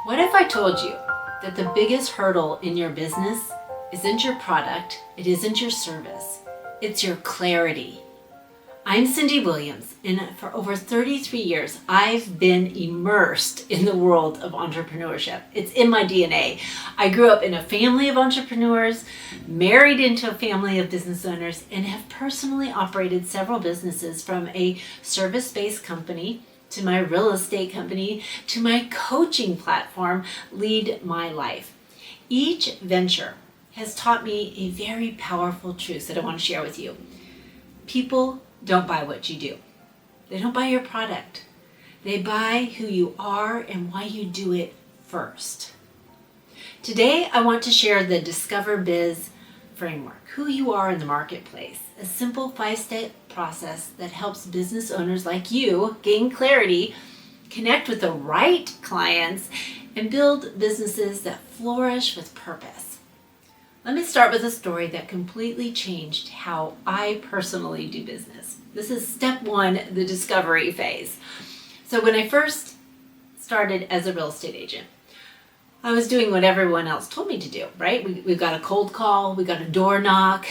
What if I told you that the biggest hurdle in your business isn't your product, it isn't your service, it's your clarity? I'm Cindee Williams, and for over 33 years, I've been immersed in the world of entrepreneurship. It's in my DNA. I grew up in a family of entrepreneurs, married into a family of business owners, and have personally operated several businesses, from a service-based company to my real estate company to my coaching platform, Lead My Life. Each venture has taught me a very powerful truth that I want to share with you. People don't buy what you do. They don't buy your product. They buy who you are and why you do it first. Today, I want to share the DISCover Biz Framework, who you are in the marketplace, a simple 5-step process that helps business owners like you gain clarity, connect with the right clients, and build businesses that flourish with purpose. Let me start with a story that completely changed how I personally do business. This is step one, the discovery phase. So when I first started as a real estate agent, I was doing what everyone else told me to do, right? We got a cold call, we got a door knock,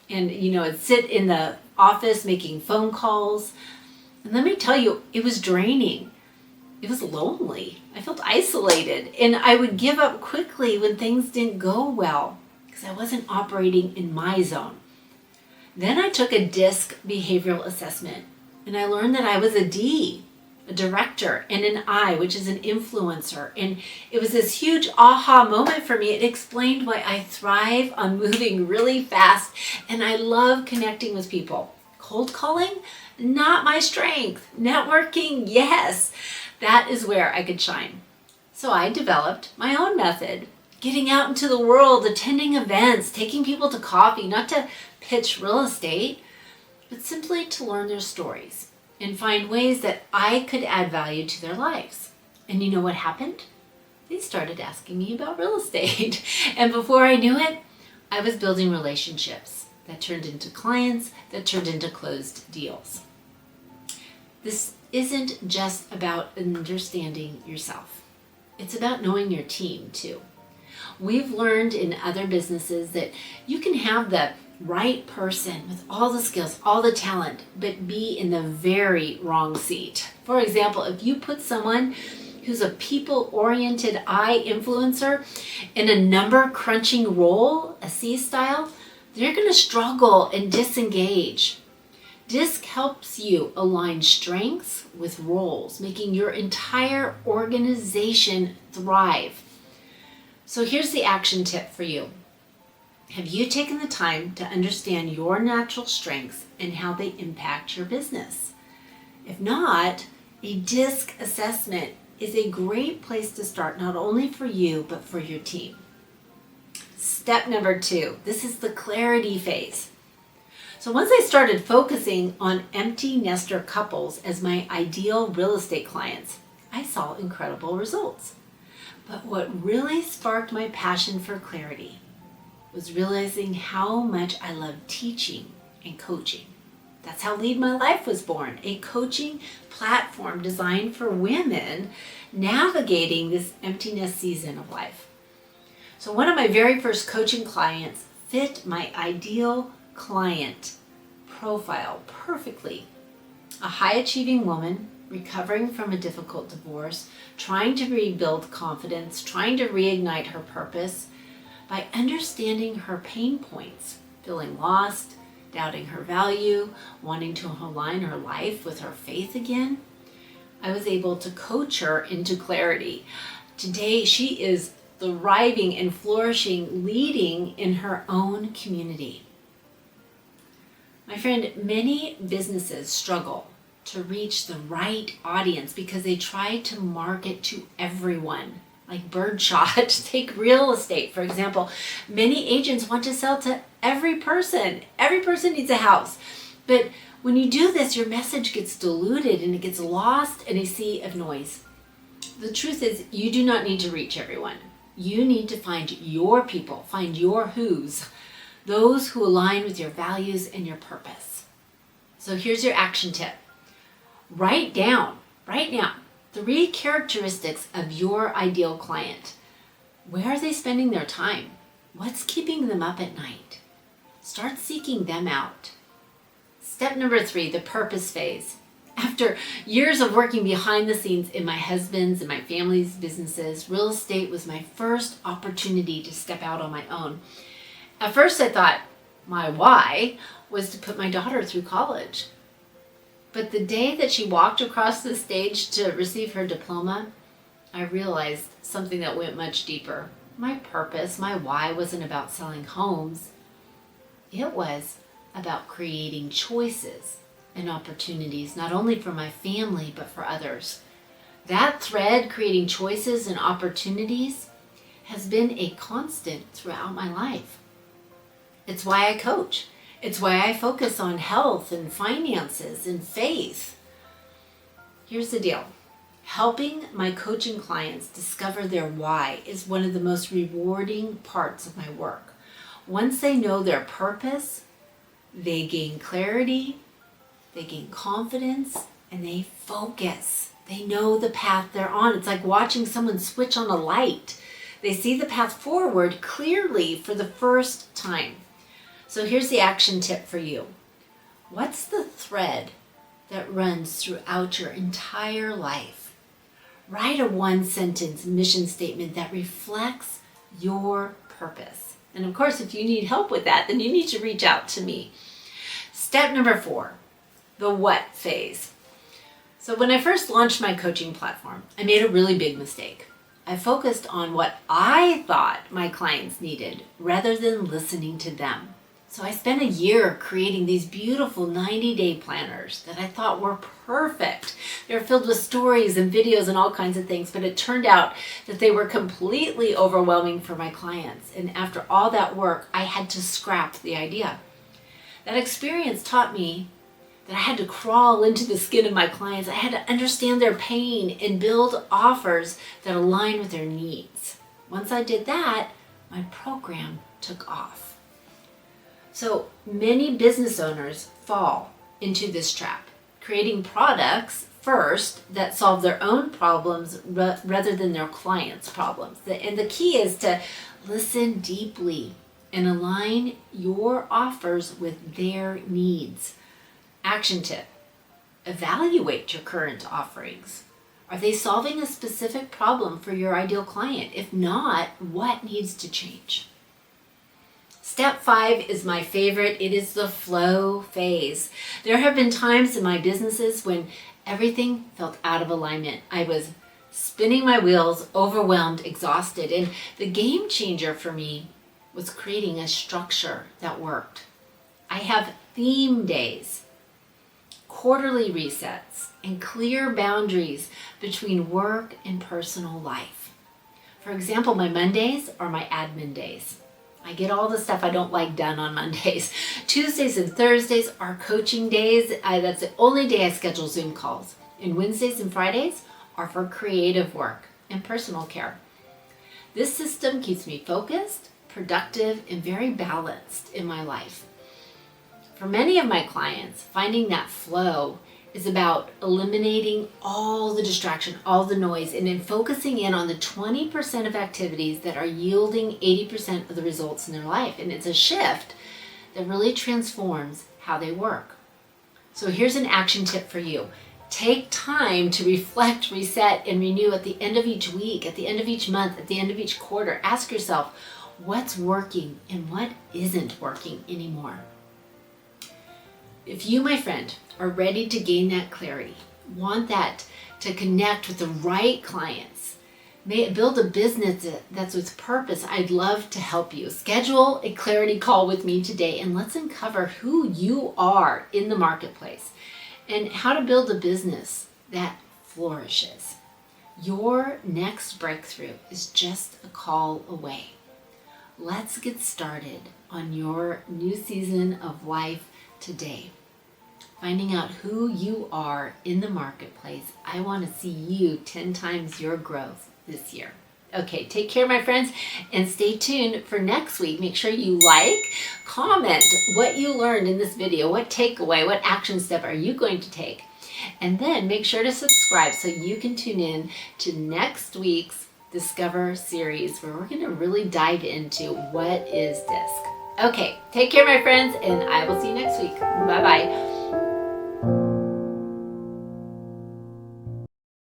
and I'd sit in the office making phone calls. And let me tell you, it was draining. It was lonely. I felt isolated, and I would give up quickly when things didn't go well, because I wasn't operating in my zone. Then I took a DISC behavioral assessment, and I learned that I was a D, a director, and an I, which is an influencer. And it was this huge aha moment for me. It explained why I thrive on moving really fast, and I love connecting with people. Cold calling, not my strength. Networking, yes. That is where I could shine. So I developed my own method. Getting out into the world, attending events, taking people to coffee, not to pitch real estate, but simply to learn their stories and find ways that I could add value to their lives. And you know what happened? They started asking me about real estate. And before I knew it, I was building relationships that turned into clients, that turned into closed deals. This isn't just about understanding yourself. It's about knowing your team too. We've learned in other businesses that you can have the right person with all the skills, all the talent, but be in the very wrong seat. For example, if you put someone who's a people-oriented I influencer in a number-crunching role, a C style, they're going to struggle and disengage. DISC helps you align strengths with roles, making your entire organization thrive. So here's the action tip for you. Have you taken the time to understand your natural strengths and how they impact your business? If not, a DISC assessment is a great place to start, not only for you, but for your team. Step number 2, this is the clarity phase. So once I started focusing on empty nester couples as my ideal real estate clients, I saw incredible results. But what really sparked my passion for clarity was realizing how much I love teaching and coaching. That's how Lead My Life was born, a coaching platform designed for women navigating this emptiness season of life. So one of my very first coaching clients fit my ideal client profile perfectly. A high-achieving woman recovering from a difficult divorce, trying to rebuild confidence, trying to reignite her purpose by understanding her pain points, feeling lost, doubting her value, wanting to align her life with her faith again. I was able to coach her into clarity. Today, she is thriving and flourishing, leading in her own community. My friend, many businesses struggle to reach the right audience because they try to market to everyone, like birdshot. Take real estate, for example. Many agents want to sell to every person. Every person needs a house. But when you do this, your message gets diluted and it gets lost in a sea of noise. The truth is, you do not need to reach everyone. You need to find your people, find your who's, those who align with your values and your purpose. So here's your action tip. Write down, right now, 3 characteristics of your ideal client. Where are they spending their time? What's keeping them up at night? Start seeking them out. Step number 3, the purpose phase. After years of working behind the scenes in my husband's and my family's businesses, real estate was my first opportunity to step out on my own. At first I thought my why was to put my daughter through college. But the day that she walked across the stage to receive her diploma, I realized something that went much deeper. My purpose, my why wasn't about selling homes. It was about creating choices and opportunities, not only for my family, but for others. That thread, creating choices and opportunities, has been a constant throughout my life. It's why I coach. It's why I focus on health and finances and faith. Here's the deal. Helping my coaching clients discover their why is one of the most rewarding parts of my work. Once they know their purpose, they gain clarity, they gain confidence, and they focus. They know the path they're on. It's like watching someone switch on a light. They see the path forward clearly for the first time. So here's the action tip for you. What's the thread that runs throughout your entire life? Write a 1-sentence mission statement that reflects your purpose. And of course, if you need help with that, then you need to reach out to me. Step number 4, the what phase. So when I first launched my coaching platform, I made a really big mistake. I focused on what I thought my clients needed rather than listening to them. So I spent a year creating these beautiful 90-day planners that I thought were perfect. They were filled with stories and videos and all kinds of things, but it turned out that they were completely overwhelming for my clients. And after all that work, I had to scrap the idea. That experience taught me that I had to crawl into the skin of my clients. I had to understand their pain and build offers that align with their needs. Once I did that, my program took off. So many business owners fall into this trap, creating products first that solve their own problems rather than their clients' problems. And the key is to listen deeply and align your offers with their needs. Action tip: evaluate your current offerings. Are they solving a specific problem for your ideal client? If not, what needs to change? Step 5 is my favorite. It is the flow phase. There have been times in my businesses when everything felt out of alignment. I was spinning my wheels, overwhelmed, exhausted, and the game changer for me was creating a structure that worked. I have theme days, quarterly resets, and clear boundaries between work and personal life. For example, my Mondays are my admin days. I get all the stuff I don't like done on Mondays. Tuesdays and Thursdays are coaching days. That's the only day I schedule Zoom calls. And Wednesdays and Fridays are for creative work and personal care. This system keeps me focused, productive, and very balanced in my life. For many of my clients, finding that flow is about eliminating all the distraction, all the noise, and then focusing in on the 20% of activities that are yielding 80% of the results in their life. And it's a shift that really transforms how they work. So here's an action tip for you. Take time to reflect, reset, and renew at the end of each week, at the end of each month, at the end of each quarter. Ask yourself, what's working and what isn't working anymore? If you, my friend, are ready to gain that clarity, want that to connect with the right clients, build a business that's with purpose, I'd love to help you. Schedule a clarity call with me today and let's uncover who you are in the marketplace and how to build a business that flourishes. Your next breakthrough is just a call away. Let's get started on your new season of life today. Finding out who you are in the marketplace. I want to see you 10 times your growth this year. Okay, take care, my friends, and stay tuned for next week. Make sure you comment what you learned in this video, what takeaway, what action step are you going to take? And then make sure to subscribe so you can tune in to next week's Discover series, where we're going to really dive into what is DISC. Okay, take care, my friends, and I will see you next week. Bye-bye.